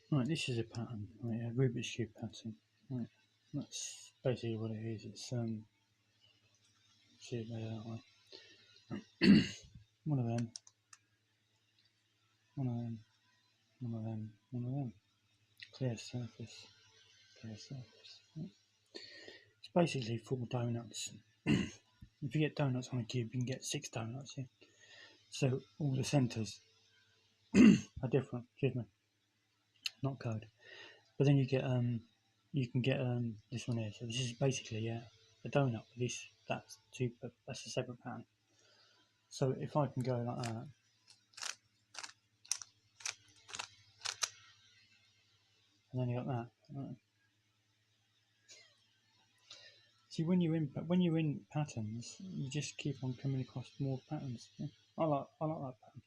Right, this is a pattern, right, a Rubik's Cube pattern. Right, that's basically what it is. It's see it there that way. One of them, one of them, one of them, one of them. Clear surface, clear surface. Right. It's basically 4 donuts. If you get donuts on a cube, you can get 6 donuts. Yeah. So all the centres are different. Excuse me, not code. But then you can get this one here. So this is basically a donut with this. That's a separate pattern. So if I can go like that, and then you got that. Right. See, when you're in patterns, you just keep on coming across more patterns. Yeah? I like that pattern.